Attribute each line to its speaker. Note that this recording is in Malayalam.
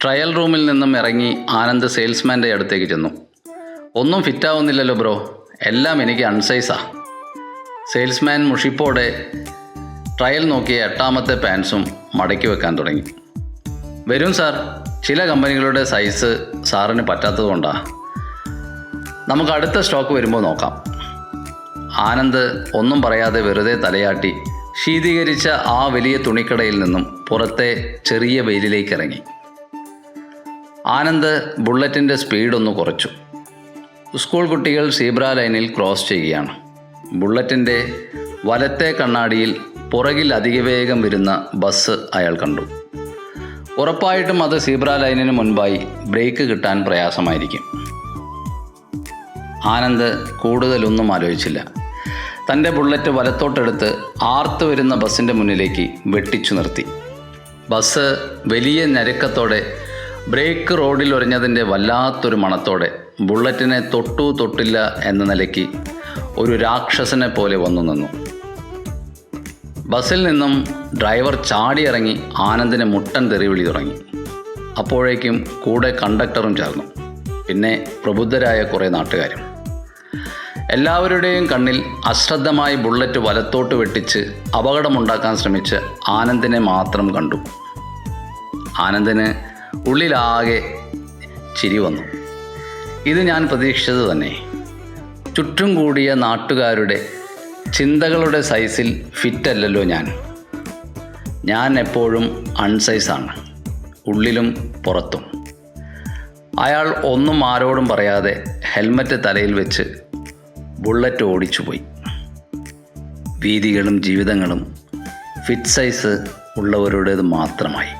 Speaker 1: ട്രയൽ റൂമിൽ നിന്നും ഇറങ്ങി ആനന്ദ് സെയിൽസ്മാൻ്റെ അടുത്തേക്ക് ചെന്നു. ഒന്നും ഫിറ്റാവുന്നില്ലല്ലോ ബ്രോ, എല്ലാം എനിക്ക് അൺസൈസാ. സെയിൽസ്മാൻ മുഷിപ്പോടെ ട്രയൽ നോക്കിയ 8ാമത്തെ പാൻസും മടക്കി വെക്കാൻ തുടങ്ങി. വരും സാർ, ചില കമ്പനികളുടെ സൈസ് സാറിന് പറ്റാത്തതുകൊണ്ടാണ്. നമുക്ക് അടുത്ത സ്റ്റോക്ക് വരുമ്പോൾ നോക്കാം. ആനന്ദ് ഒന്നും പറയാതെ വെറുതെ തലയാട്ടി ശീതീകരിച്ച ആ വലിയ തുണിക്കടയിൽ നിന്നും പുറത്തെ ചെറിയ വെയിലിലേക്ക് ഇറങ്ങി. ആനന്ദ് ബുള്ളറ്റിൻ്റെ സ്പീഡൊന്ന് കുറച്ചു. സ്കൂൾ കുട്ടികൾ സീബ്ര ലൈനിൽ ക്രോസ് ചെയ്യുകയാണ്. ബുള്ളറ്റിൻ്റെ വലത്തെ കണ്ണാടിയിൽ പുറകിൽ അതിവേഗം വരുന്ന ബസ് അയാൾ കണ്ടു. ഉറപ്പായിട്ടും അത് സീബ്ര ലൈനിന് മുൻപായി ബ്രേക്ക് കിട്ടാൻ പ്രയാസമായിരിക്കും. ആനന്ദ് കൂടുതലൊന്നും ആലോചിച്ചില്ല. തൻ്റെ ബുള്ളറ്റ് വലത്തോട്ടെടുത്ത് ആർത്ത് വരുന്ന ബസ്സിൻ്റെ മുന്നിലേക്ക് വെട്ടിച്ചു നിർത്തി. ബസ് വലിയ ഞരക്കത്തോടെ ബ്രേക്ക് റോഡിൽ ഒരഞ്ഞതിൻ്റെ വല്ലാത്തൊരു മണത്തോടെ ബുള്ളറ്റിനെ തൊട്ടില്ല എന്ന നിലയ്ക്ക് ഒരു രാക്ഷസനെ പോലെ വന്നു നിന്നു. ബസ്സിൽ നിന്നും ഡ്രൈവർ ചാടിയിറങ്ങി ആനന്ദിനെ മുട്ടൻ തെറിവിളി തുടങ്ങി. അപ്പോഴേക്കും കൂടെ കണ്ടക്ടറും ചേർന്നു. പിന്നെ പ്രബുദ്ധരായ കുറേ നാട്ടുകാരും. എല്ലാവരുടെയും കണ്ണിൽ അശ്രദ്ധമായി ബുള്ളറ്റ് വലത്തോട്ട് വെട്ടിച്ച് അപകടമുണ്ടാക്കാൻ ശ്രമിച്ച ആനന്ദിനെ മാത്രം കണ്ടു. ആനന്ദിന് ഉള്ളിലാകെ ചിരി വന്നു. ഇത് ഞാൻ പ്രതീക്ഷിച്ചത് തന്നെ. ചുറ്റും കൂടിയ നാട്ടുകാരുടെ ചിന്തകളുടെ സൈസിൽ ഫിറ്റല്ലല്ലോ ഞാൻ എപ്പോഴും അൺസൈസാണ്, ഉള്ളിലും പുറത്തും. അയാൾ ഒന്നും ആരോടും പറയാതെ ഹെൽമറ്റ് തലയിൽ വെച്ച് ബുള്ളറ്റ് ഓടിച്ചുപോയി. വീതികളും ജീവിതങ്ങളും ഫിറ്റ് സൈസ് ഉള്ളവരുടേത് മാത്രമായി.